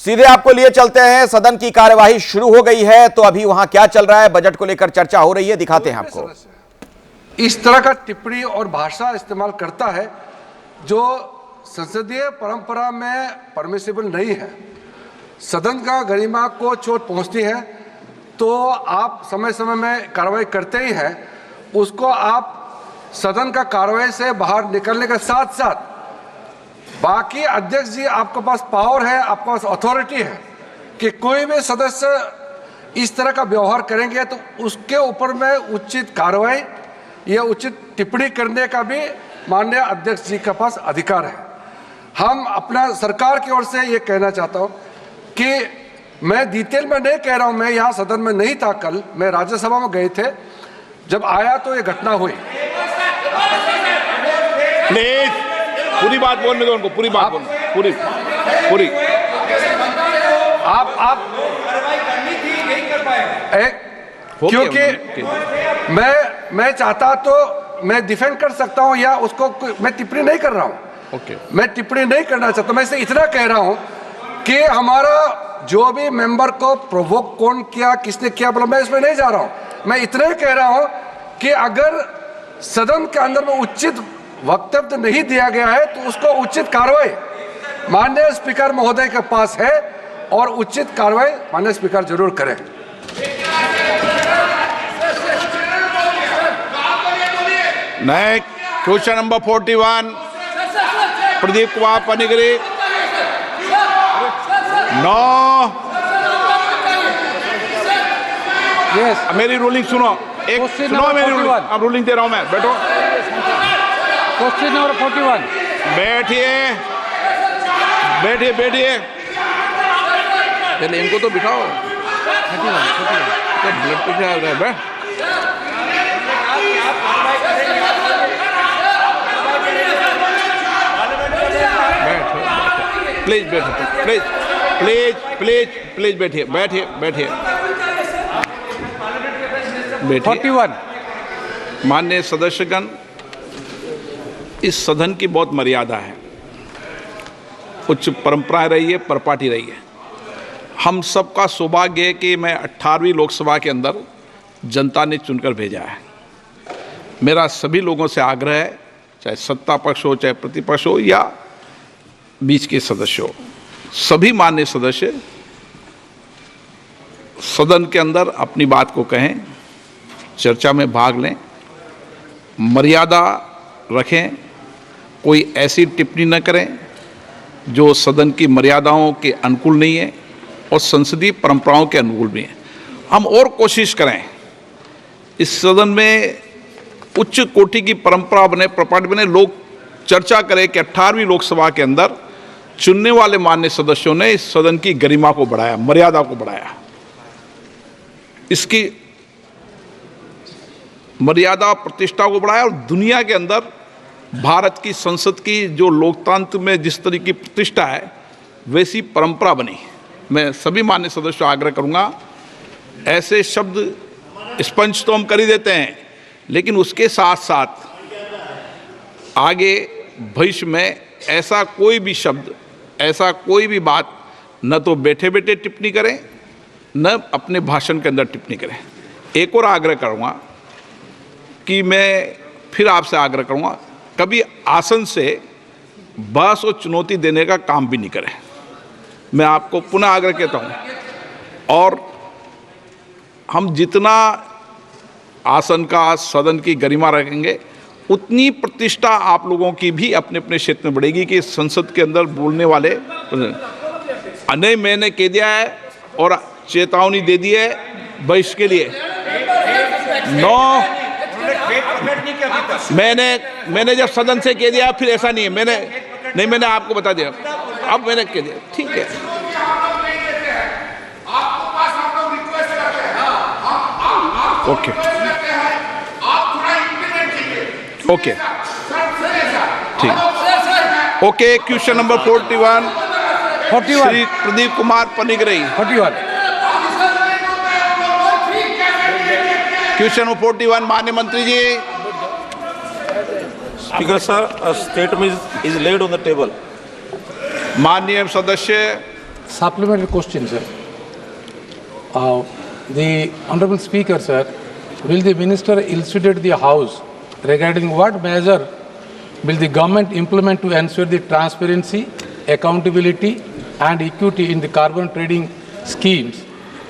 सीधे आपको लिए चलते हैं। सदन की कार्यवाही शुरू हो गई है, तो अभी वहां क्या चल रहा है, बजट को लेकर चर्चा हो रही है, दिखाते हैं आपको। इस तरह का टिप्पणी और भाषा इस्तेमाल करता है जो संसदीय परंपरा में परमिसिबल नहीं है। सदन का गरिमा को चोट पहुंचती है तो आप समय समय में कार्रवाई करते ही हैं, उसको आप सदन का कार्रवाई से बाहर निकलने के साथ साथ बाकी अध्यक्ष जी आपके पास पावर है, आपके पास अथॉरिटी है कि कोई भी सदस्य इस तरह का व्यवहार करेंगे तो उसके ऊपर में उचित कार्रवाई या उचित टिप्पणी करने का भी माननीय अध्यक्ष जी के पास अधिकार है। हम अपना सरकार की ओर से ये कहना चाहता हूँ कि मैं डिटेल में नहीं कह रहा हूँ, मैं यहाँ सदन में नहीं था कल, मैं राज्यसभा में गए थे, जब आया तो ये घटना हुई। प्लीज पूरी बात बोलने दो उनको, पूरी बात बोलने, पूरी आप क्योंकि मैं चाहता तो मैं डिफेंड कर सकता हूं या उसको मैं टिप्पणी नहीं कर रहा हूं। मैं टिप्पणी नहीं करना चाहता, मैं इसे इतना कह रहा हूं कि हमारा जो भी मेंबर को प्रोवोक कौन किया, किसने किया, बोला, मैं इसमें नहीं जा रहा हूं। मैं इतना ही कह रहा हूं कि अगर सदन के अंदर में उचित वक्तव्य नहीं दिया गया है तो उसको उचित कार्रवाई माननीय स्पीकर महोदय के पास है और उचित कार्रवाई माननीय स्पीकर जरूर करें। Next question number 41 Pradeep Kumar Panigrahi. No मेरी रूलिंग सुनो, एक सुनो मेरी रूलिंग, अब रूलिंग दे रहा हूं मैं, बैठो। Question number 41। बैठिए बैठिए बैठिए, पहले इनको तो बिठाओ। ब्लड प्रेशर आ रहा है। प्लीज बैठिए, प्लीज प्लीज प्लीज प्लीज बैठिए बैठिए बैठिए बैठिए। 41। माननीय सदस्यगण, इस सदन की बहुत मर्यादा है, उच्च परंपराएं रही है, परपाटी रही है। हम सबका सौभाग्य है कि मैं 18वीं लोकसभा के अंदर जनता ने चुनकर भेजा है। मेरा सभी लोगों से आग्रह है, चाहे सत्ता पक्ष हो, चाहे प्रतिपक्ष हो या बीच के सदस्य हो, सभी माननीय सदस्य सदन के अंदर अपनी बात को कहें, चर्चा में भाग लें, मर्यादा रखें, कोई ऐसी टिप्पणी न करें जो सदन की मर्यादाओं के अनुकूल नहीं है और संसदीय परंपराओं के अनुकूल भी है। हम और कोशिश करें इस सदन में उच्च कोटि की परंपरा बने, प्रपाटी बने, लोग चर्चा करें कि 18वीं लोकसभा के अंदर चुनने वाले माननीय सदस्यों ने इस सदन की गरिमा को बढ़ाया, मर्यादा को बढ़ाया, इसकी मर्यादा प्रतिष्ठा को बढ़ाया और दुनिया के अंदर भारत की संसद की जो लोकतंत्र में जिस तरह की प्रतिष्ठा है वैसी परंपरा बनी। मैं सभी माननीय सदस्यों से आग्रह करूंगा, ऐसे शब्द स्पंज तो हम कर ही देते हैं, लेकिन उसके साथ साथ आगे भविष्य में ऐसा कोई भी शब्द, ऐसा कोई भी बात न तो बैठे बैठे टिप्पणी करें, न अपने भाषण के अंदर टिप्पणी करें। एक और आग्रह करूंगा कि मैं फिर आपसे आग्रह करूंगा, कभी आसन से बहस और चुनौती देने का काम भी नहीं करें। मैं आपको पुनः आग्रह कहता हूं, और हम जितना आसन का, सदन की गरिमा रखेंगे, उतनी प्रतिष्ठा आप लोगों की भी अपने अपने क्षेत्र में बढ़ेगी कि संसद के अंदर बोलने वाले नहीं, मैंने कह दिया है और चेतावनी दे दी है भविष्य के लिए। नो, मैंने जब सदन से कह दिया, फिर ऐसा नहीं है, मैंने आपको बता दिया, अब मैंने कह दिया, ठीक है। ओके ओके ठीक। Okay, question number 41 Shri Pradeep Kumar Panigrahi. 41। Question number 41 माननीय मंत्री जी। Speaker sir, a statement is laid on the table. माननीय सदस्य, Supplementary question, sir. The Honorable Speaker, sir, will the Minister elucidate the House regarding what measure will the government implement to ensure the transparency, accountability and equity in the carbon trading schemes,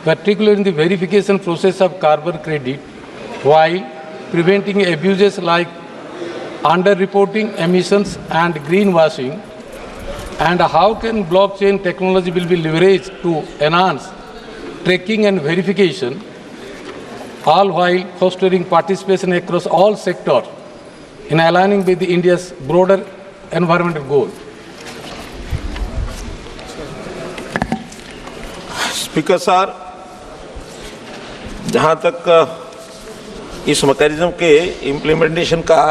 particularly in the verification process of carbon credit, while preventing abuses like under-reporting emissions and greenwashing? And how can blockchain technology will be leveraged to enhance tracking and verification, all while fostering participation across all sectors in aligning with India's broader environmental goal? Speaker साहब, जहाँ तक इस mechanism के implementation का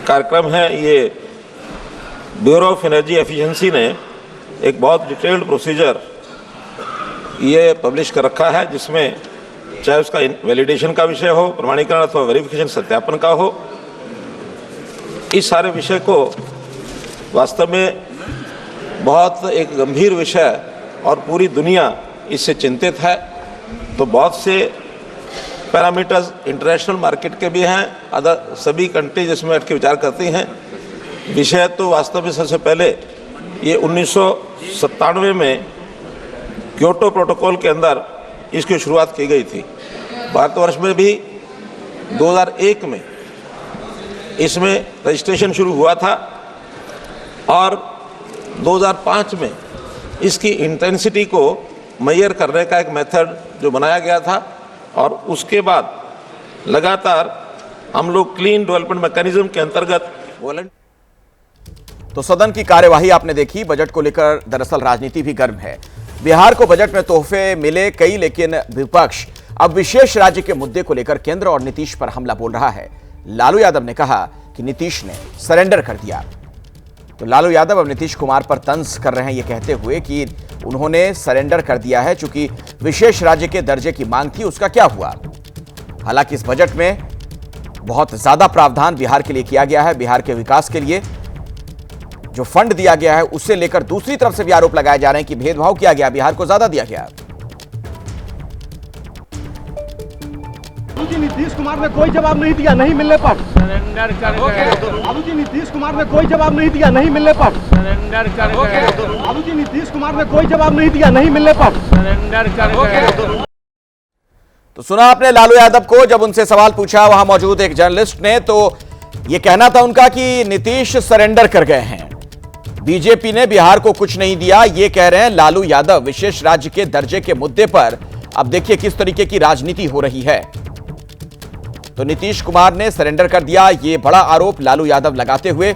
कार्यक्रम है, ये bureau of energy efficiency ने एक बहुत डिटेल्ड प्रोसीजर ये पब्लिश कर रखा है, जिसमें चाहे उसका वैलिडेशन का विषय हो, प्रमाणीकरण अथवा वेरिफिकेशन सत्यापन का हो, इस सारे विषय को वास्तव में बहुत एक गंभीर विषय और पूरी दुनिया इससे चिंतित है। तो बहुत से पैरामीटर्स इंटरनेशनल मार्केट के भी हैं, अदर सभी कंट्रीज इसमें बैठ के विचार करती हैं। विषय तो वास्तव में सबसे पहले ये 1997 में क्योटो प्रोटोकॉल के अंदर इसकी शुरुआत की गई थी। भारतवर्ष में भी 2001 में इसमें रजिस्ट्रेशन शुरू हुआ था और 2005 में इसकी इंटेंसिटी को मेजर करने का एक मेथड जो बनाया गया था, और उसके बाद लगातार हम लोग क्लीन डेवलपमेंट मैकेनिज्म के अंतर्गत तो सदन की कार्यवाही आपने देखी। बजट को लेकर दरअसल राजनीति भी गर्म है। बिहार को बजट में तोहफे मिले कई, लेकिन विपक्ष अब विशेष राज्य के मुद्दे को लेकर केंद्र और नीतीश पर हमला बोल रहा है। लालू यादव ने कहा कि नीतीश ने सरेंडर कर दिया। तो लालू यादव अब नीतीश कुमार पर तंज कर रहे हैं, ये कहते हुए कि उन्होंने सरेंडर कर दिया है, चूंकि विशेष राज्य के दर्जे की मांग थी, उसका क्या हुआ। हालांकि इस बजट में बहुत ज्यादा प्रावधान बिहार के लिए किया गया है। बिहार के विकास के लिए जो फंड दिया गया है उससे लेकर दूसरी तरफ से भी आरोप लगाए जा रहे हैं कि भेदभाव किया गया, बिहार को ज्यादा दिया गया। जी नीतीश कुमार ने कोई जवाब नहीं दिया, नहीं मिलने पर सरेंडर कर गए। बाबू जी नीतीश कुमार ने कोई जवाब नहीं दिया, नहीं मिलने पर सरेंडर कर गए। बाबू जी नीतीश कुमार ने कोई जवाब नहीं दिया, नहीं मिलने पर सरेंडर कर गए। तो सुना आपने लालू यादव को, जब उनसे सवाल पूछा वहां मौजूद एक जर्नलिस्ट ने, तो यह कहना था उनका कि नीतीश सरेंडर कर गए हैं, बीजेपी ने बिहार को कुछ नहीं दिया। ये कह रहे हैं लालू यादव विशेष राज्य के दर्जे के मुद्दे पर। अब देखिए किस तरीके की राजनीति हो रही है। तो नीतीश कुमार ने सरेंडर कर दिया, ये बड़ा आरोप लालू यादव लगाते हुए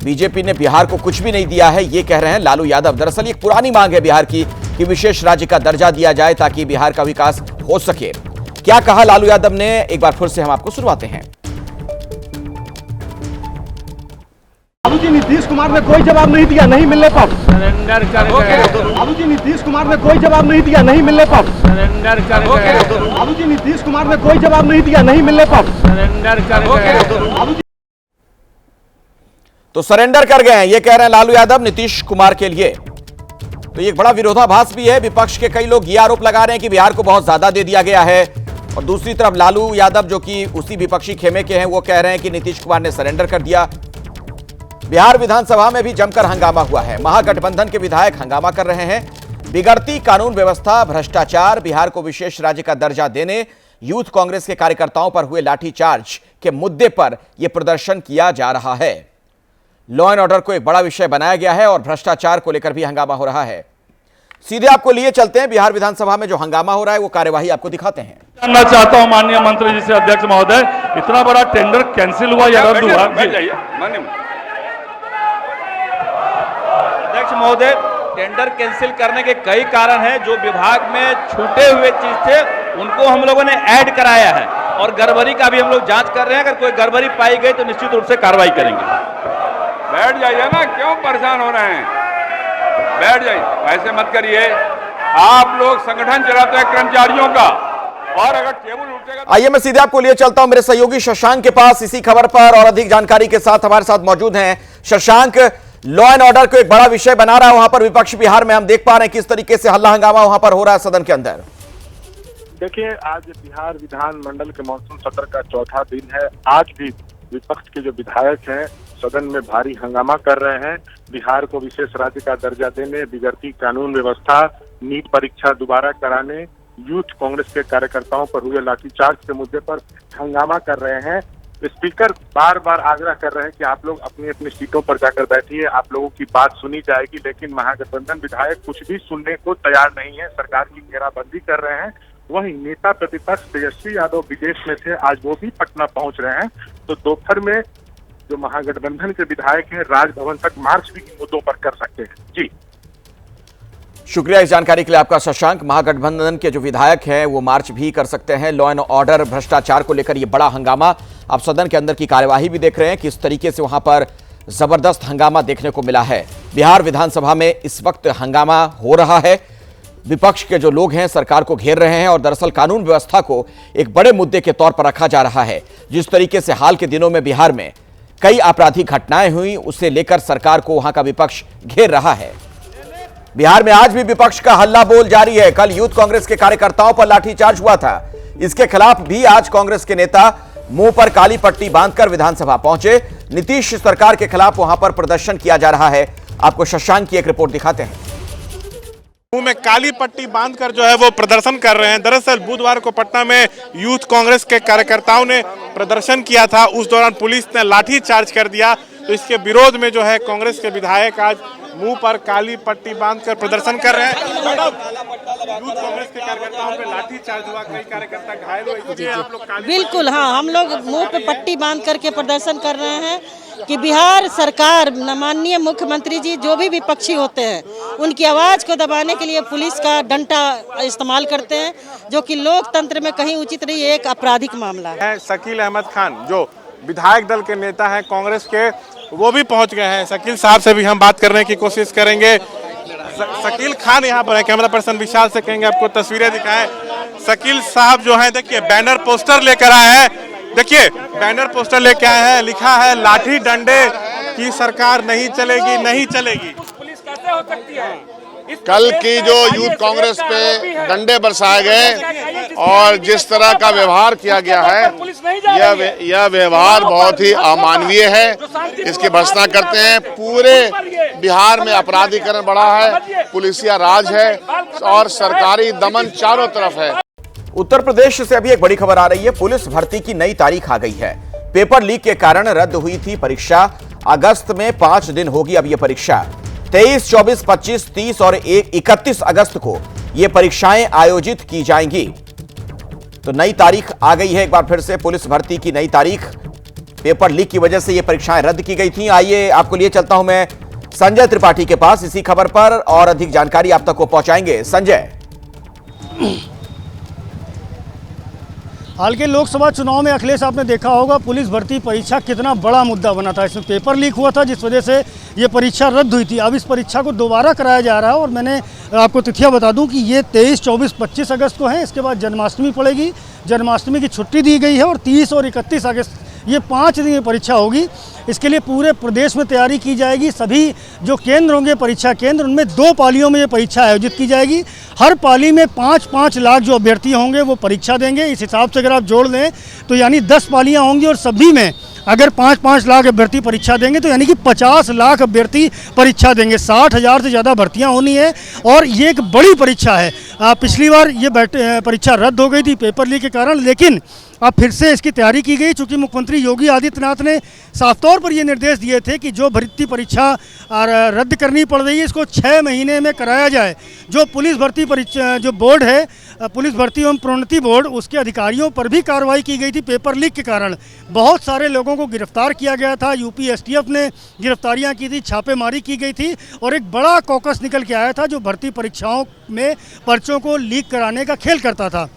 बीजेपी ने बिहार को कुछ भी नहीं दिया है, ये कह रहे हैं लालू यादव। दरअसल एक पुरानी मांग है बिहार की कि विशेष राज्य का दर्जा दिया जाए ताकि बिहार का विकास हो सके। क्या कहा लालू यादव ने, एक बार फिर से हम आपको सुनवाते हैं। बाबू जी नीतीश कुमार ने कोई जवाब नहीं दिया, नहीं मिलने पर सरेंडर कर गए। बाबू जी नीतीश कुमार ने कोई जवाब नहीं दिया, नहीं मिलने पर सरेंडर कर गए। बाबू जी नीतीश कुमार ने कोई जवाब नहीं दिया, नहीं मिलने पर सरेंडर कर गए। तो सरेंडर कर गए हैं, ये कह रहे हैं लालू यादव नीतीश कुमार के लिए। तो ये एक बड़ा विरोधाभास भी है। विपक्ष के कई लोग ये आरोप लगा रहे हैं कि बिहार को बहुत ज्यादा दे दिया गया है, और दूसरी तरफ लालू यादव जो कि उसी विपक्षी खेमे के हैं, वो कह रहे हैं कि नीतीश कुमार ने सरेंडर कर दिया। बिहार विधानसभा में भी जमकर हंगामा हुआ है। महागठबंधन के विधायक हंगामा कर रहे हैं। बिगड़ती कानून व्यवस्था, भ्रष्टाचार, बिहार को विशेष राज्य का दर्जा देने, यूथ कांग्रेस के कार्यकर्ताओं पर हुए लाठीचार्ज के मुद्दे पर यह प्रदर्शन किया जा रहा है। लॉ एंड ऑर्डर को एक बड़ा विषय बनाया गया है और भ्रष्टाचार को लेकर भी हंगामा हो रहा है। सीधे आपको लिए चलते हैं, बिहार विधानसभा में जो हंगामा हो रहा है वो कार्यवाही आपको दिखाते हैं। जानना चाहता हूं माननीय मंत्री जी से, अध्यक्ष महोदय, इतना बड़ा टेंडर कैंसिल हुआ या रद्द हुआ? अध्यक्ष महोदय, टेंडर कैंसिल करने के कई कारण हैं। जो विभाग में छूटे हुए चीज थे उनको हम लोगों ने ऐड कराया है, और गड़बड़ी का भी हम लोग जांच कर रहे हैं। अगर कोई गड़बड़ी पाई गई तो निश्चित रूप से कार्रवाई करेंगे। बैठ जाइए ना, क्यों परेशान हो रहे हैं? बैठ जाइए, ऐसे मत करिए। आप लोग संगठन चलाते हैं कर्मचारियों का, और अगर टेबल उठेगा। आइए मैं सीधे आपको लिए चलता हूं मेरे सहयोगी शशांक के पास इसी खबर पर, और अधिक जानकारी के साथ हमारे साथ मौजूद हैं। शशांक, लॉ एंड ऑर्डर को एक बड़ा विषय बना रहा है वहां पर विपक्ष। बिहार में हम देख पा रहे हैं किस तरीके से हल्ला हंगामा वहां पर हो रहा है सदन के अंदर। देखिए, आज बिहार विधानमंडल के मॉनसून सत्र का चौथा दिन है। आज भी विपक्ष के जो विधायक हैं सदन में भारी हंगामा कर रहे हैं। बिहार को विशेष राज्य का दर्जा देने, बिगड़ती कानून व्यवस्था, नीट परीक्षा दोबारा कराने, यूथ कांग्रेस के कार्यकर्ताओं पर हुए लाठीचार्ज के मुद्दे पर हंगामा कर रहे हैं। स्पीकर बार बार आग्रह कर रहे हैं कि आप लोग अपनी अपनी सीटों पर जाकर बैठिए, आप लोगों की बात सुनी जाएगी, लेकिन महागठबंधन विधायक कुछ भी सुनने को तैयार नहीं है, सरकार की घेराबंदी कर रहे हैं। वहीं नेता प्रतिपक्ष तेजस्वी यादव विदेश में थे, आज वो भी पटना पहुंच रहे हैं। तो दोपहर में जो महागठबंधन के विधायक हैं राजभवन तक मार्च भी इन मुद्दों पर कर सकते हैं। जी शुक्रिया इस जानकारी के लिए आपका शशांक। महागठबंधन के जो विधायक हैं वो मार्च भी कर सकते हैं। लॉ एंड ऑर्डर भ्रष्टाचार को लेकर ये बड़ा हंगामा। आप सदन के अंदर की कार्यवाही भी देख रहे हैं किस तरीके से वहां पर जबरदस्त हंगामा देखने को मिला है। बिहार विधानसभा में इस वक्त हंगामा हो रहा है। विपक्ष के जो लोग हैं सरकार को घेर रहे हैं और दरअसल कानून व्यवस्था को एक बड़े मुद्दे के तौर पर रखा जा रहा है। जिस तरीके से हाल के दिनों में बिहार में कई आपराधिक घटनाएं हुई, उसे लेकर सरकार को वहां का विपक्ष घेर रहा है। बिहार में आज भी विपक्ष का हल्ला बोल जारी है। कल यूथ कांग्रेस के कार्यकर्ताओं पर लाठीचार्ज हुआ था, इसके खिलाफ भी आज कांग्रेस के नेता मुंह पर काली पट्टी बांधकर विधानसभा पहुंचे। नीतीश सरकार के खिलाफ वहां पर प्रदर्शन किया जा रहा है। आपको शशांक की एक रिपोर्ट दिखाते हैं। मुंह में काली पट्टी बांधकर जो है वो प्रदर्शन कर रहे हैं। दरअसल बुधवार को पटना में यूथ कांग्रेस के कार्यकर्ताओं ने प्रदर्शन किया था, उस दौरान पुलिस ने लाठी चार्ज कर दिया। तो इसके विरोध में जो है कांग्रेस के विधायक आज मुंह पर काली पट्टी बांधकर प्रदर्शन कर रहे हैं। यूथ कांग्रेस के कार्यकर्ताओं पे लाठी चार्ज हुआ, कई कार्यकर्ता घायल हुए। आप लोग बिल्कुल हाँ, हम लोग मुंह पे पट्टी बांध करके प्रदर्शन कर रहे हैं कि बिहार सरकार, माननीय मुख्यमंत्री जी जो भी विपक्षी होते हैं उनकी आवाज को दबाने के लिए पुलिस का डंडा इस्तेमाल करते हैं, जो कि लोकतंत्र में कहीं उचित नहीं, एक आपराधिक मामला है। शकील अहमद खान जो विधायक दल के नेता हैं कांग्रेस के, वो भी पहुंच गए हैं। शकील साहब से भी हम बात करने की कोशिश करेंगे। शकील खान यहाँ पर है, कैमरा पर्सन विशाल से कहेंगे आपको तस्वीरें दिखाएं। शकील साहब जो हैं देखिए बैनर पोस्टर लेकर आए हैं। देखिए बैनर पोस्टर लेके आए हैं, लिखा है लाठी डंडे की सरकार नहीं चलेगी, नहीं चलेगी। पुलिस कैसे हो सकती है? कल की जो यूथ कांग्रेस पे डंडे बरसाए गए और जिस तरह का व्यवहार किया गया है, यह व्यवहार बहुत ही अमानवीय है। इसकी भर्त्सना करते हैं। पूरे बिहार में अपराधीकरण बढ़ा है, पुलिसिया राज है और सरकारी दमन चारों तरफ है। उत्तर प्रदेश से अभी एक बड़ी खबर आ रही है। पुलिस भर्ती की नई तारीख आ गई है। पेपर लीक के कारण रद्द हुई थी परीक्षा। अगस्त में 5 दिन होगी अब यह परीक्षा। 23, 24, 25, 30 और 31 अगस्त को ये परीक्षाएं आयोजित की जाएंगी। तो नई तारीख आ गई है एक बार फिर से, पुलिस भर्ती की नई तारीख। पेपर लीक की वजह से ये परीक्षाएं रद्द की गई थी। आइए आपको लिए चलता हूं मैं संजय त्रिपाठी के पास इसी खबर पर और अधिक जानकारी आप तक को पहुंचाएंगे। संजय, हाल के लोकसभा चुनाव में अखिलेश आपने देखा होगा पुलिस भर्ती परीक्षा कितना बड़ा मुद्दा बना था। इसमें पेपर लीक हुआ था जिस वजह से ये परीक्षा रद्द हुई थी। अब इस परीक्षा को दोबारा कराया जा रहा है और मैंने आपको तिथियां बता दूं कि ये 23, 24, 25 अगस्त को है। इसके बाद जन्माष्टमी पड़ेगी, जन्माष्टमी की छुट्टी दी गई है और 30 और 31 अगस्त ये 5 दिन की परीक्षा होगी। इसके लिए पूरे प्रदेश में तैयारी की जाएगी। सभी जो केंद्र होंगे परीक्षा केंद्र, उनमें 2 पालियों में ये परीक्षा आयोजित की जाएगी। हर पाली में 5-5 लाख जो अभ्यर्थी होंगे वो परीक्षा देंगे। इस हिसाब से अगर आप जोड़ लें तो यानी 10 पालियां होंगी और सभी में अगर 5-5 लाख अभ्यर्थी परीक्षा देंगे तो यानी कि 50 लाख अभ्यर्थी परीक्षा देंगे। 60,000 से ज़्यादा भर्तियां होनी है और ये एक बड़ी परीक्षा है। पिछली बार ये परीक्षा रद्द हो गई थी पेपर लीक के कारण, लेकिन अब फिर से इसकी तैयारी की गई। चूँकि मुख्यमंत्री योगी आदित्यनाथ ने साफ तौर पर ये निर्देश दिए थे कि जो भर्ती परीक्षा रद्द करनी पड़ रही है इसको 6 महीने में कराया जाए। जो पुलिस भर्ती परीक्षा जो बोर्ड है, पुलिस भर्ती एवं प्रोन्नति बोर्ड, उसके अधिकारियों पर भी कार्रवाई की गई थी। पेपर लीक के कारण बहुत सारे लोगों को गिरफ्तार किया गया था। यूपी एसटीएफ ने गिरफ्तारियां की थी, छापेमारी की गई थी और एक बड़ा कॉकस निकल के आया था जो भर्ती परीक्षाओं में पर्चों को लीक कराने का खेल करता था।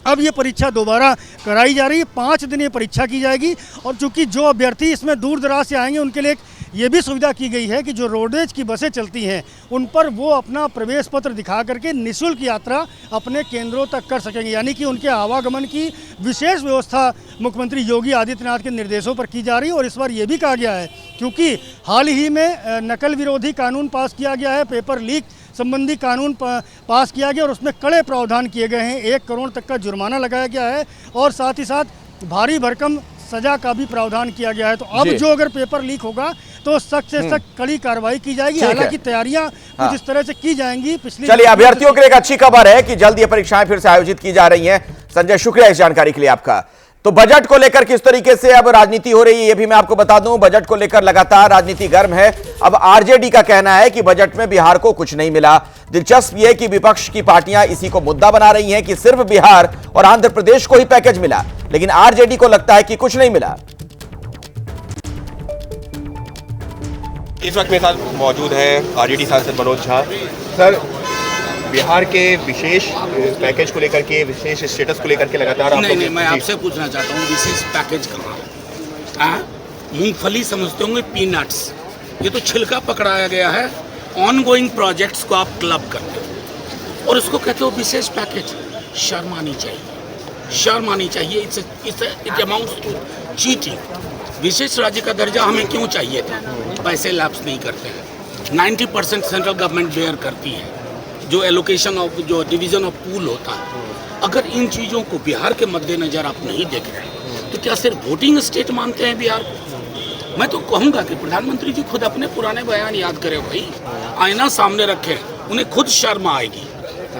अब ये परीक्षा दोबारा कराई जा रही है। 5 दिन ये परीक्षा की जाएगी और चूंकि जो अभ्यर्थी इसमें दूर दराज से आएंगे उनके लिए ये भी सुविधा की गई है कि जो रोडवेज की बसें चलती हैं उन पर वो अपना प्रवेश पत्र दिखा करके निःशुल्क यात्रा अपने केंद्रों तक कर सकेंगे। यानी कि उनके आवागमन की विशेष व्यवस्था मुख्यमंत्री योगी आदित्यनाथ के निर्देशों पर की जा रही है। और इस बार ये भी कहा गया है, क्योंकि हाल ही में नकल विरोधी कानून पास किया गया है, पेपर लीक संबंधी कानून पास किया गया और उसमें कड़े प्रावधान किए गए हैं। 1 करोड़ तक का जुर्माना लगाया गया है और साथ ही साथ भारी भरकम सजा का भी प्रावधान किया गया है। तो अब जो अगर पेपर लीक होगा तो सख्त से सख्त कड़ी कार्रवाई की जाएगी। हालांकि तैयारियां कुछ इस तरह से की जाएंगी। चलिए, अभ्यर्थियों के लिए एक अच्छी खबर है कि जल्द ये परीक्षाएं फिर से आयोजित की जा रही हैं। संजय, शुक्रिया इस जानकारी के लिए आपका। तो बजट को लेकर किस तरीके से अब राजनीति हो रही है, ये भी मैं आपको बता दूं। बजट को लेकर लगातार राजनीति गर्म है। अब आरजेडी का कहना है कि बजट में बिहार को कुछ नहीं मिला। दिलचस्प यह कि विपक्ष की पार्टियां इसी को मुद्दा बना रही हैं कि सिर्फ बिहार और आंध्र प्रदेश को ही पैकेज मिला, लेकिन आरजेडी को लगता है कि कुछ नहीं मिला। इस वक्त मेरे साथ मौजूद है आरजेडी सांसद मनोज झा। सर, बिहार के विशेष पैकेज को लेकर के, विशेष स्टेटस को लेकर के लगातार नहीं, मैं आपसे पूछना चाहता हूँ, विशेष पैकेज कहाँ? मूंगफली समझते होंगे, पीनट्स, ये तो छिलका पकड़ाया गया है। ऑनगोइंग प्रोजेक्ट्स को आप क्लब करते हो और उसको कहते हो विशेष पैकेज। शर्म आनी चाहिए, शर्म आनी चाहिए। It amounts to cheating. विशेष राज्य का दर्जा हमें क्यों चाहिए था? पैसे लैप्स नहीं करते हैं। 90% सेंट्रल गवर्नमेंट बेयर करती है, जो एलोकेशन ऑफ, जो डिवीजन ऑफ पूल होता है। अगर इन चीज़ों को बिहार के मद्देनजर आप नहीं देख रहे तो क्या सिर्फ वोटिंग स्टेट मानते हैं बिहार को? मैं तो कहूँगा कि प्रधानमंत्री जी खुद अपने पुराने बयान याद करें भाई, आईना सामने रखें, उन्हें खुद शर्म आएगी।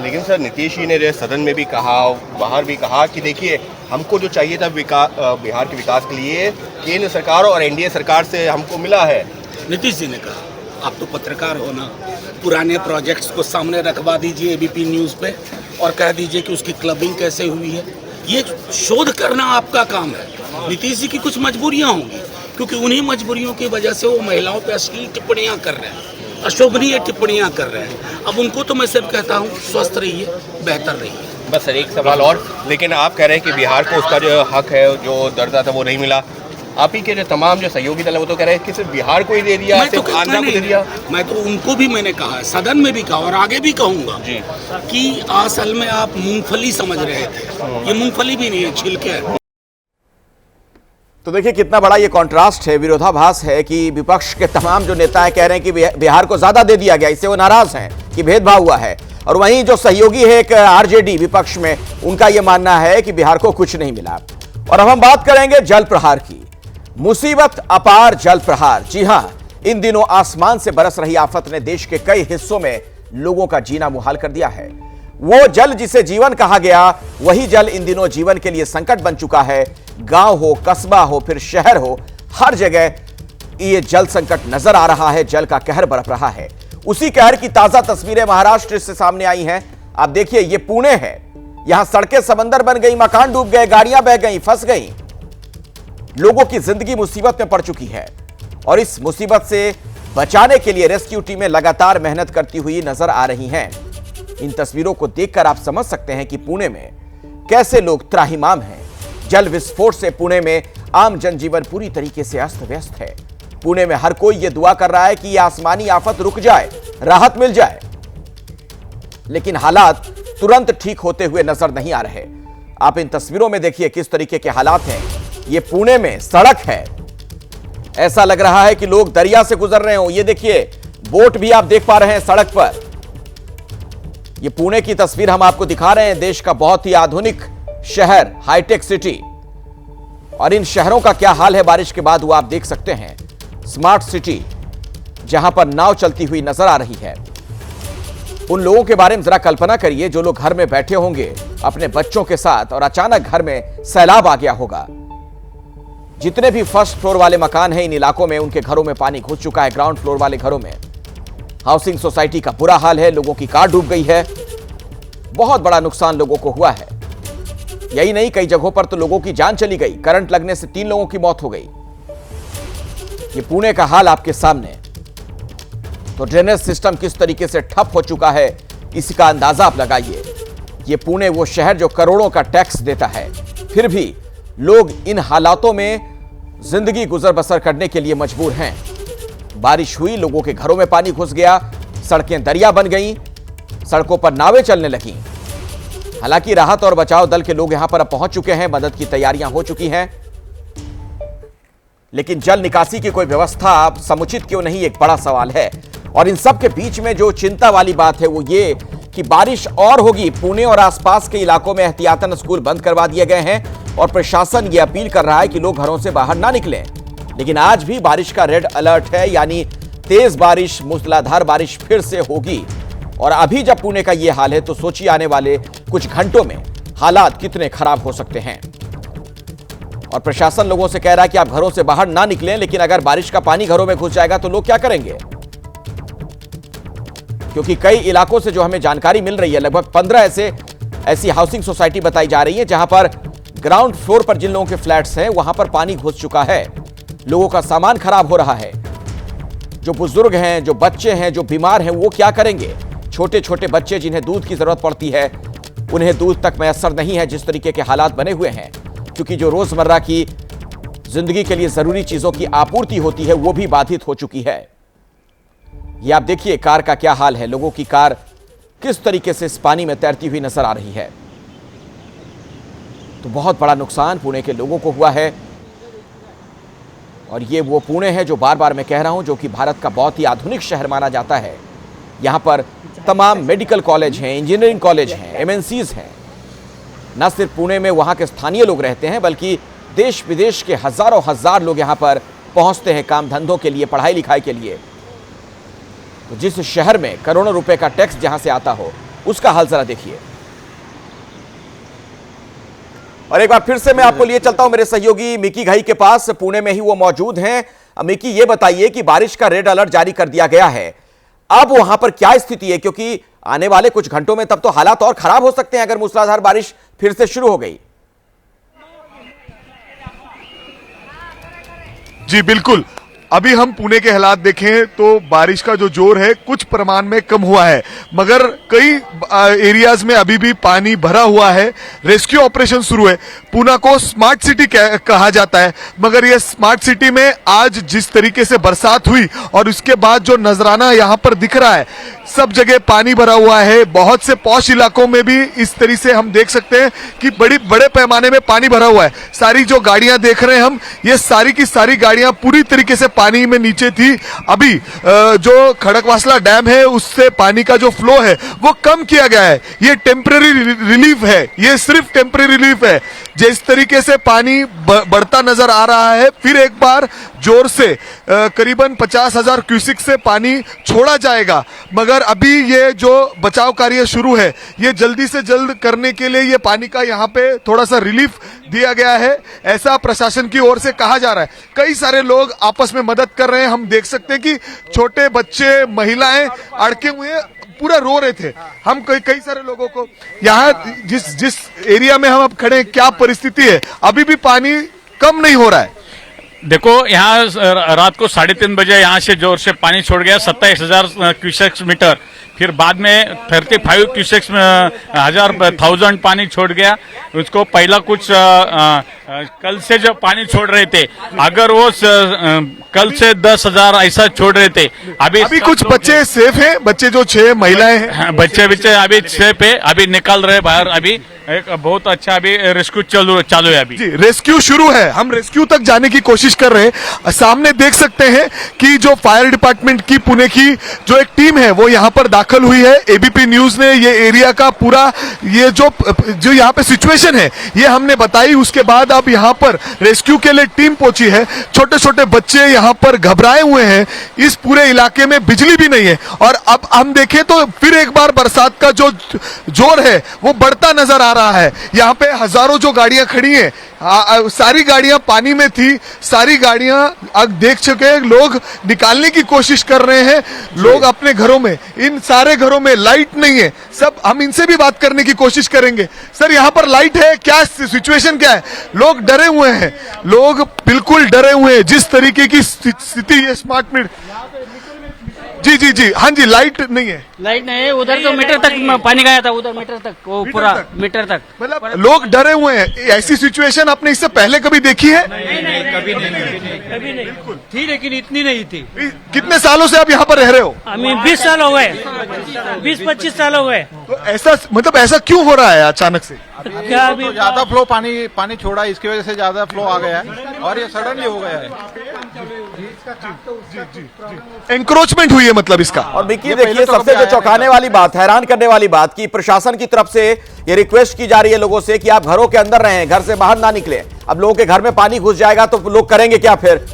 लेकिन सर, नीतीश जी ने सदन में भी कहा, बाहर भी कहा कि देखिए, हमको जो चाहिए था बिहार के विकास के लिए केंद्र सरकार और एनडीए सरकार से हमको मिला है। नीतीश जी ने कहा, आप तो पत्रकार हो ना, पुराने प्रोजेक्ट्स को सामने रखवा दीजिए एबीपी न्यूज़ पे और कह दीजिए कि उसकी क्लबिंग कैसे हुई है। ये शोध करना आपका काम है। नीतीश जी की कुछ मजबूरियां होंगी, क्योंकि उन्हीं मजबूरियों की वजह से वो महिलाओं पे अश्लील टिप्पणियां कर रहे हैं, अशोभनीय टिप्पणियां कर रहे हैं। अब उनको तो मैं सिर्फ कहता हूँ, स्वस्थ रहिए, बेहतर रहिए। बस सर, एक सवाल और। लेकिन आप कह रहे हैं कि बिहार को उसका जो हक है, जो दर्जा था, वो नहीं मिला। आप ही के जो तमाम जो सहयोगी दल है वो तो कह रहे हैं कि सिर्फ बिहार को ही दे दिया, सिर्फ आंध्र को दे दिया। मैं तो उनको भी मैंने कहा है, सदन में भी कहा और आगे भी कहूँगा कि असल में आप मूंगफली समझ रहे थे, ये मूंगफली भी नहीं है, छिलके है। तो देखिए कितना बड़ा ये कॉन्ट्रास्ट है, विरोधाभास है कि विपक्ष के तमाम जो नेता है कह रहे हैं कि बिहार को ज्यादा दे दिया गया, इससे वो नाराज हैं कि भेदभाव हुआ है। और वहीं जो सहयोगी है एक आरजेडी विपक्ष में, उनका यह मानना है कि बिहार को कुछ नहीं मिला। और अब हम बात करेंगे जल प्रहार की। मुसीबत अपार जल प्रहार। जी हां, इन दिनों आसमान से बरस रही आफत ने देश के कई हिस्सों में लोगों का जीना मुहाल कर दिया है। वो जल जिसे जीवन कहा गया, वही जल इन दिनों जीवन के लिए संकट बन चुका है। गांव हो, कस्बा हो, फिर शहर हो, हर जगह ये जल संकट नजर आ रहा है। जल का कहर बरप रहा है। उसी कहर की ताजा तस्वीरें महाराष्ट्र से सामने आई हैं। आप देखिए, ये पुणे है। यहां सड़कें समंदर बन गई, मकान डूब गए, गाड़ियां बह गई, फंस गई। लोगों की जिंदगी मुसीबत में पड़ चुकी है और इस मुसीबत से बचाने के लिए रेस्क्यू टीमें लगातार मेहनत करती हुई नजर आ रही हैं। इन तस्वीरों को देखकर आप समझ सकते हैं कि पुणे में कैसे लोग त्राहिमाम हैं। जल विस्फोट से पुणे में आम जनजीवन पूरी तरीके से अस्त व्यस्त है। पुणे में हर कोई यह दुआ कर रहा है कि यह आसमानी आफत रुक जाए, राहत मिल जाए, लेकिन हालात तुरंत ठीक होते हुए नजर नहीं आ रहे। आप इन तस्वीरों में देखिए किस तरीके के हालात हैं। ये पुणे में सड़क है, ऐसा लग रहा है कि लोग दरिया से गुजर रहे हो। ये देखिए, बोट भी आप देख पा रहे हैं सड़क पर। ये पुणे की तस्वीर हम आपको दिखा रहे हैं, देश का बहुत ही आधुनिक शहर, हाईटेक सिटी। और इन शहरों का क्या हाल है बारिश के बाद, वो आप देख सकते हैं। स्मार्ट सिटी, जहां पर नाव चलती हुई नजर आ रही है। उन लोगों के बारे में जरा कल्पना करिए जो लोग घर में बैठे होंगे अपने बच्चों के साथ और अचानक घर में सैलाब आ गया होगा। जितने भी फर्स्ट फ्लोर वाले मकान हैं इन इलाकों में, उनके घरों में पानी घुस चुका है। ग्राउंड फ्लोर वाले घरों में हाउसिंग सोसाइटी का बुरा हाल है। लोगों की कार डूब गई है। बहुत बड़ा नुकसान लोगों को हुआ है। यही नहीं, कई जगहों पर तो लोगों की जान चली गई। करंट लगने से 3 लोगों की मौत हो गई। ये पुणे का हाल आपके सामने। तो ड्रेनेज सिस्टम किस तरीके से ठप हो चुका है, इसका अंदाजा आप लगाइए। ये पुणे वो शहर जो करोड़ों का टैक्स देता है, फिर भी लोग इन हालातों में जिंदगी गुजर बसर करने के लिए मजबूर हैं। बारिश हुई, लोगों के घरों में पानी घुस गया, सड़कें दरिया बन गईं, सड़कों पर नावें चलने लगीं। हालांकि राहत और बचाव दल के लोग यहां पर अब पहुंच चुके हैं, मदद की तैयारियां हो चुकी हैं, लेकिन जल निकासी की कोई व्यवस्था समुचित क्यों नहीं, एक बड़ा सवाल है। और इन सब के बीच में जो चिंता वाली बात है वो ये कि बारिश और होगी। पुणे और आसपास के इलाकों में एहतियातन स्कूल बंद करवा दिए गए हैं और प्रशासन ये अपील कर रहा है कि लोग घरों से बाहर ना निकलें। लेकिन आज भी बारिश का रेड अलर्ट है, यानी तेज बारिश, मूसलाधार बारिश फिर से होगी। और अभी जब पुणे का ये हाल है तो सोचिए आने वाले कुछ घंटों में हालात कितने खराब हो सकते हैं। और प्रशासन लोगों से कह रहा है कि आप घरों से बाहर ना निकलें, लेकिन अगर बारिश का पानी घरों में घुस जाएगा तो लोग क्या करेंगे? क्योंकि कई इलाकों से जो हमें जानकारी मिल रही है, लगभग 15 ऐसी हाउसिंग सोसाइटी बताई जा रही है जहां पर ग्राउंड फ्लोर पर जिन लोगों के फ्लैट्स हैं वहां पर पानी घुस चुका है, लोगों का सामान खराब हो रहा है। जो बुजुर्ग हैं, जो बच्चे हैं, जो बीमार हैं, वो क्या करेंगे? छोटे छोटे बच्चे जिन्हें दूध की जरूरत पड़ती है, उन्हें दूध तक मैसर नहीं है, जिस तरीके के हालात बने हुए हैं। क्योंकि जो रोजमर्रा की जिंदगी के लिए जरूरी चीजों की आपूर्ति होती है वो भी बाधित हो चुकी है। ये आप देखिए कार का क्या हाल है, लोगों की कार किस तरीके से इस पानी में तैरती हुई नजर आ रही है। तो बहुत बड़ा नुकसान पुणे के लोगों को हुआ है। और ये वो पुणे है जो बार बार मैं कह रहा हूं, जो कि भारत का बहुत ही आधुनिक शहर माना जाता है। यहां पर तमाम मेडिकल कॉलेज हैं, इंजीनियरिंग कॉलेज हैं, एमएनसीज हैं। न सिर्फ पुणे में वहां के स्थानीय लोग रहते हैं, बल्कि देश विदेश के हजारों हजार लोग यहां पर पहुंचते हैं काम धंधों के लिए, पढ़ाई लिखाई के लिए। तो जिस शहर में करोड़ों रुपए का टैक्स जहां से आता हो, उसका हाल जरा देखिए। और एक बार फिर से मैं आपको लिए चलता हूं मेरे सहयोगी मिकी घई के पास, पुणे में ही वो मौजूद हैं। मिकी, ये बताइए कि बारिश का रेड अलर्ट जारी कर दिया गया है, अब वहां पर क्या स्थिति है? क्योंकि आने वाले कुछ घंटों में तब तो हालात और खराब हो सकते हैं अगर मूसलाधार बारिश फिर से शुरू हो गई। जी बिल्कुल, अभी हम पुणे के हालात देखें तो बारिश का जो जोर है कुछ प्रमाण में कम हुआ है, मगर कई एरियाज में अभी भी पानी भरा हुआ है। रेस्क्यू ऑपरेशन शुरू है। पुणे को स्मार्ट सिटी कहा जाता है, मगर ये स्मार्ट सिटी में आज जिस तरीके से बरसात हुई और उसके बाद जो नजराना यहाँ पर दिख रहा है, सब जगह पानी भरा हुआ है। बहुत से पॉश इलाकों में भी इस तरीके से हम देख सकते हैं कि बड़े पैमाने में पानी भरा हुआ है। सारी जो गाड़ियां देख रहे हैं हम, ये सारी की सारी गाड़ियां पूरी तरीके से पानी में नीचे थी। अभी जो खड़कवासला डैम है उससे पानी का जो फ्लो है वो कम किया गया है। ये टेम्पररी रिलीफ है, ये सिर्फ टेम्पररी रिलीफ है। जिस तरीके से पानी बढ़ता नजर आ रहा है, फिर एक बार जोर से करीबन 50,000 क्यूसिक से पानी छोड़ा जाएगा। मगर अभी ये जो बचाव कार्य शुरू है, ये जल्दी से जल्द करने के लिए ये पानी का यहाँ पे थोड़ा सा रिलीफ दिया गया है, ऐसा प्रशासन की ओर से कहा जा रहा है। कई सारे लोग आपस में मदद कर रहे हैं। हम देख सकते हैं कि छोटे बच्चे, महिलाएं अड़के हुए पूरा रो रहे थे। हम कई सारे लोगों को यहाँ जिस एरिया में हम अब खड़े हैं, क्या परिस्थिति है, अभी भी पानी कम नहीं हो रहा है। देखो, यहाँ रात को 3:30 बजे यहाँ से जोर से पानी छोड़ गया 27,000 क्यूसेक्स मीटर। फिर बाद में 35 क्यूसेक्स थाउजेंड पानी छोड़ गया। उसको पहला कुछ कल से जो पानी छोड़ रहे थे, अगर वो कल से 10,000 ऐसा छोड़ रहे थे। अभी कुछ बच्चे सेफ हैं, बच्चे जो 6 महिलाएं हैं, बच्चे अभी सेफ है, अभी निकल रहे बाहर। अभी एक बहुत अच्छा अभी रेस्क्यू चालू है। अभी जी रेस्क्यू शुरू है, हम रेस्क्यू तक जाने की कोशिश कर रहे हैं। सामने देख सकते हैं कि जो फायर डिपार्टमेंट की पुणे की जो एक टीम है वो यहाँ पर दाखिल हुई है। एबीपी न्यूज ने ये एरिया का पूरा ये जो यहाँ पे सिचुएशन है ये हमने बताई। उसके बाद अब यहाँ पर रेस्क्यू के लिए टीम पहुंची है। छोटे छोटे बच्चे यहाँ पर घबराए हुए हैं। इस पूरे इलाके में बिजली भी नहीं है। और अब हम देखें तो फिर एक बार बरसात का जो जोर है वो बढ़ता नजर आ रहा है। यहाँ पे हजारों जो गाड़ियां खड़ी हैं, सारी गाड़ियां पानी में थी, सारी गाड़ियां अब देख चुके, लोग निकालने की कोशिश कर रहे हैं। लोग अपने घरों में, इन सारे घरों में लाइट नहीं है। सब हम इनसे भी बात करने की कोशिश करेंगे। सर, यहाँ पर लाइट है क्या, सिचुएशन क्या है? लोग डरे हुए हैं, लोग बिल्कुल डरे हुए हैं। जिस तरीके की स्थिति ये स्मार्ट मीटर जी जी जी, हाँ जी, लाइट नहीं है। लाइट नहीं है, उधर तो मीटर तक पानी गया था, उधर मीटर तक, वो पूरा मीटर तक। मतलब लोग डरे हुए हैं। ऐसी सिचुएशन आपने इससे पहले कभी देखी है? नहीं, कभी नहीं थी, लेकिन इतनी नहीं थी। कितने सालों से आप यहाँ पर रह रहे हो? हमें 20 साल हो गए, 20-25 साल हो गए। तो ऐसा मतलब ऐसा क्यों हो रहा है अचानक से? क्या अभी तो ज्यादा फ्लो पानी छोड़ा, इसकी वजह से ज्यादा फ्लो आ गया है और ये सडनली हो गया है। एंक्रोचमेंट हुई है मतलब इसका। और देखिए सबसे जो चौंकाने वाली बात, हैरान करने वाली बात कि प्रशासन की तरफ से ये रिक्वेस्ट की जा रही है लोगों से कि आप घरों के अंदर रहें, घर से बाहर ना निकलें। अब लोगों के घर में पानी घुस जाएगा तो लोग करेंगे क्या फिर?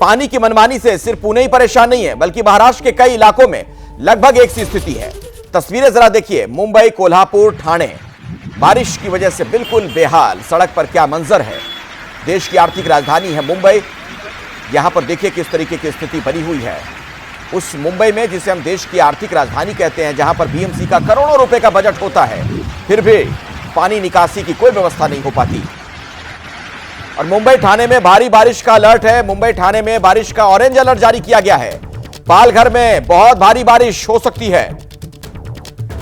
पानी की मनमानी से सिर्फ पुणे ही परेशान नहीं है, बल्कि महाराष्ट्र के कई इलाकों में लगभग एक सी स्थिति है। तस्वीरें जरा देखिए, मुंबई, कोल्हापुर, ठाणे बारिश की वजह से बिल्कुल बेहाल। सड़क पर क्या मंजर है। देश की आर्थिक राजधानी है मुंबई, यहां पर देखिए किस तरीके की स्थिति बनी हुई है। उस मुंबई में जिसे हम देश की आर्थिक राजधानी कहते हैं, जहां पर बीएमसी का करोड़ों रुपए का बजट होता है, फिर भी पानी निकासी की कोई व्यवस्था नहीं हो पाती। और मुंबई थाने में भारी बारिश का अलर्ट है। मुंबई थाने में बारिश का ऑरेंज अलर्ट जारी किया गया है। पालघर में बहुत भारी बारिश हो सकती है।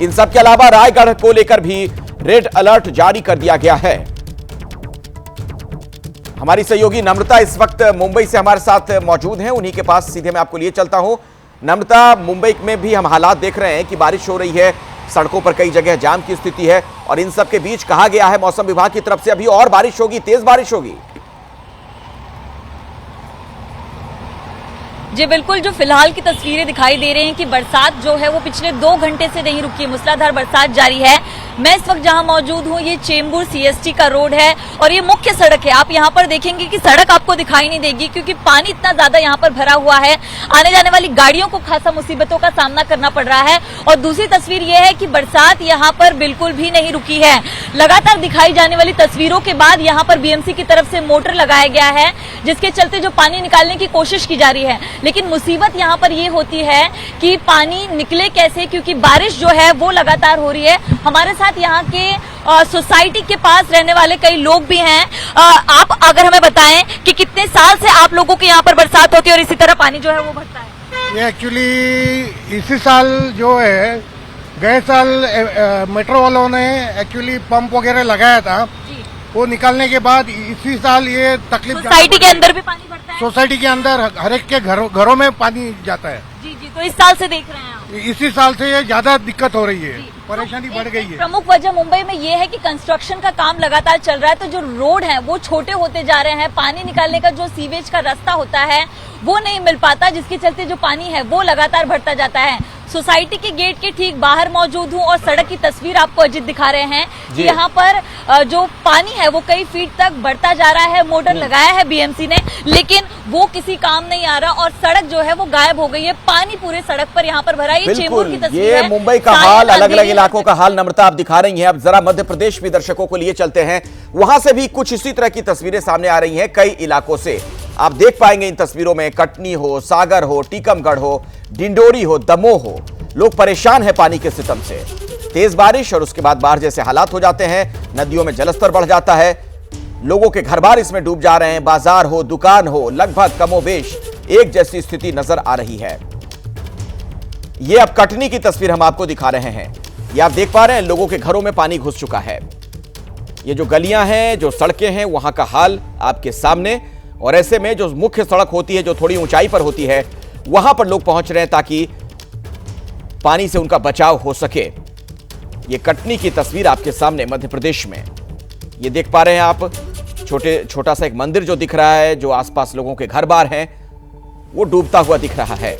इन सब के अलावा रायगढ़ को लेकर भी रेड अलर्ट जारी कर दिया गया है। हमारी सहयोगी नम्रता इस वक्त मुंबई से हमारे साथ मौजूद हैं, उन्हीं के पास सीधे मैं आपको लिए चलता हूं। नम्रता, मुंबई में भी हम हालात देख रहे हैं कि बारिश हो रही है, सड़कों पर कई जगह जाम की स्थिति है, और इन सब के बीच कहा गया है मौसम विभाग की तरफ से अभी और बारिश होगी, तेज बारिश होगी। जी बिल्कुल, जो फिलहाल की तस्वीरें दिखाई दे रही हैं कि बरसात जो है वो पिछले 2 घंटे से नहीं रुकी है, मूसलाधार बरसात जारी है। मैं इस वक्त जहां मौजूद हूं ये चेंबूर सीएसटी का रोड है और ये मुख्य सड़क है। आप यहां पर देखेंगे कि सड़क आपको दिखाई नहीं देगी क्योंकि पानी इतना ज्यादा यहां पर भरा हुआ है, आने जाने वाली गाड़ियों को खासा मुसीबतों का सामना करना पड़ रहा है। और दूसरी तस्वीर ये है कि बरसात यहाँ पर बिल्कुल भी नहीं रुकी है। लगातार दिखाई जाने वाली तस्वीरों के बाद यहाँ पर बीएमसी की तरफ से मोटर लगाया गया है, जिसके चलते जो पानी निकालने की कोशिश की जा रही है। लेकिन मुसीबत यहाँ पर ये होती है कि पानी निकले कैसे, क्योंकि बारिश जो है वो लगातार हो रही है। हमारे साथ यहाँ के सोसाइटी के पास रहने वाले कई लोग भी हैं। आप अगर हमें बताएं कि कितने साल से आप लोगों के यहाँ पर बरसात होती है और इसी तरह पानी जो है वो भरता है? ये एक्चुअली इसी साल जो है, गए साल मेट्रो वालों ने एक्चुअली पंप वगैरह लगाया था, वो निकालने के बाद इसी साल ये तकलीफ। सोसाइटी के अंदर भी पानी भरता है? सोसाइटी के अंदर हर एक के घरों में पानी जाता है। जी जी, तो इस साल से देख रहे हैं आप? इसी साल से ये ज्यादा दिक्कत हो रही है, परेशानी बढ़ गई है। प्रमुख वजह मुंबई में ये है कि कंस्ट्रक्शन का काम लगातार चल रहा है, तो जो रोड है वो छोटे होते जा रहे हैं। पानी निकालने का जो सीवेज का रास्ता होता है वो नहीं मिल पाता, जिसके चलते जो पानी है वो लगातार बढ़ता जाता है। सोसाइटी के गेट के ठीक बाहर मौजूद हूँ और सड़क की तस्वीर आपको अजित दिखा रहे हैं कि यहाँ पर जो पानी है वो कई फीट तक बढ़ता जा रहा है। मोटर लगाया है बीएमसी ने, लेकिन वो किसी काम नहीं आ रहा और सड़क जो है वो गायब हो गई है। पानी पूरे सड़क पर यहाँ पर भरा है। ये चेंबूर की तस्वीर है। ये मुंबई का हाल, अलग अलग इलाकों का हाल नम्रता आप दिखा रही हैं। अब जरा मध्य प्रदेश भी दर्शकों को लिए चलते हैं, वहां से भी कुछ इसी तरह की तस्वीरें सामने आ रही हैं। कई इलाकों से आप देख पाएंगे इन तस्वीरों में, कटनी हो, सागर हो, टीकमगढ़ हो, डिंडोरी हो, दमोह हो, लोग परेशान हैं पानी के सितम से। तेज बारिश और उसके बाद बाढ़ जैसे हालात हो जाते हैं, नदियों में जलस्तर बढ़ जाता है, लोगों के घर बार इसमें डूब जा रहे हैं। बाजार हो, दुकान हो, लगभग कमोबेश एक जैसी स्थिति नजर आ रही है। ये अब कटनी की तस्वीर हम आपको दिखा रहे हैं। ये आप देख पा रहे हैं, लोगों के घरों में पानी घुस चुका है। ये जो गलियां हैं, जो सड़कें हैं, वहां का हाल आपके सामने। और ऐसे में जो मुख्य सड़क होती है, जो थोड़ी ऊंचाई पर होती है, वहां पर लोग पहुंच रहे हैं ताकि पानी से उनका बचाव हो सके। ये कटनी की तस्वीर आपके सामने मध्य प्रदेश में। ये देख पा रहे हैं आप, छोटा सा एक मंदिर जो दिख रहा है, जो आसपास लोगों के घर बार हैं, वो डूबता हुआ दिख रहा है।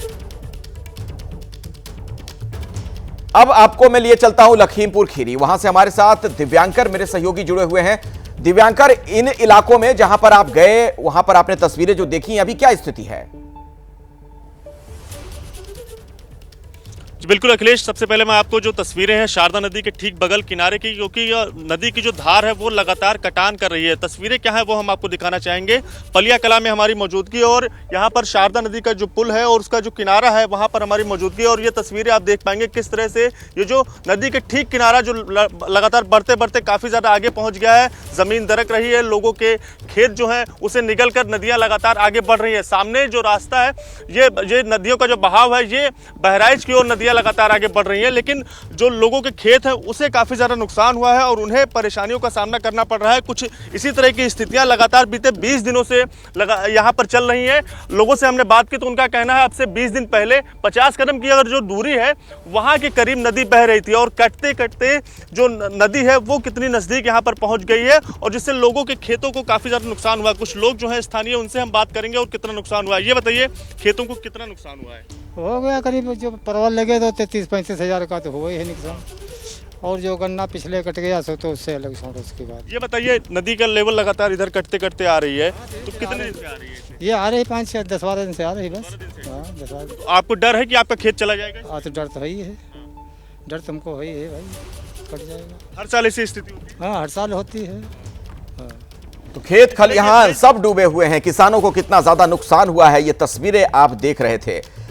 अब आपको मैं लिए चलता हूं लखीमपुर खीरी, वहां से हमारे साथ दिव्यांकर मेरे सहयोगी जुड़े हुए हैं। दिव्यांकर, इन इलाकों में जहां पर आप गए, वहां पर आपने तस्वीरें जो देखी, अभी क्या स्थिति है? बिल्कुल अखिलेश, सबसे पहले मैं आपको जो तस्वीरें हैं शारदा नदी के ठीक बगल किनारे की, क्योंकि नदी की जो धार है वो लगातार कटान कर रही है। तस्वीरें क्या है वो हम आपको दिखाना चाहेंगे। पलिया कला में हमारी मौजूदगी और यहाँ पर शारदा नदी का जो पुल है और उसका जो किनारा है वहाँ पर हमारी मौजूदगी, और ये तस्वीरें आप देख पाएंगे किस तरह से ये जो नदी के ठीक किनारा जो लगातार बढ़ते बढ़ते काफ़ी ज़्यादा आगे पहुँच गया है, ज़मीन दरक रही है, लोगों के खेत जो हैं उसे निगल कर नदियाँ लगातार आगे बढ़ रही है। सामने जो रास्ता है ये नदियों का जो बहाव है ये बहराइच की ओर नदियाँ लगातार आगे बढ़ रही हैं, लेकिन जो लोगों के खेत हैं उसे काफ़ी ज़्यादा नुकसान हुआ है और उन्हें परेशानियों का सामना करना पड़ रहा है। कुछ इसी तरह की स्थितियां लगातार बीते 20 दिनों से यहाँ पर चल रही हैं। लोगों से हमने बात की तो उनका कहना है अब से 20 दिन पहले 50 कदम की अगर जो दूरी है वहाँ के करीब नदी बह रही थी और कटते कटते जो नदी है वो कितनी नज़दीक यहाँ पर पहुँच गई है और जिससे लोगों के खेतों को काफ़ी ज़्यादा नुकसान हुआ। कुछ लोग जो है स्थानीय, उनसे हम बात करेंगे और कितना नुकसान हुआ है। ये बताइए, खेतों को कितना नुकसान हुआ है? हो गया करीब, जो परवल लगे तो 33-35 हज़ार का तो हुआ ही है नुकसान, और जो गन्ना पिछले कट गया सो तो उससे अलग छोड़। उसके बाद ये बताइए, नदी का लेवल लगातार इधर कटते कटते आ रही है तो कितने दिन से आ रही है? ये आ रही 5-10-12 दिन से आ रही बस। हाँ, 10-12। तो आपको डर है कि आपका खेत चला जाएगा? हाँ, तो डर तो ही है, डर तुमको है ही है भाई, कट जाएगा। हर साल ऐसी स्थिति होती है? हाँ, हर साल होती है। तो खेत खलिहान सब डूबे हुए हैं। किसानों को कितना ज्यादा नुकसान हुआ है ये तस्वीरें आप देख रहे थे।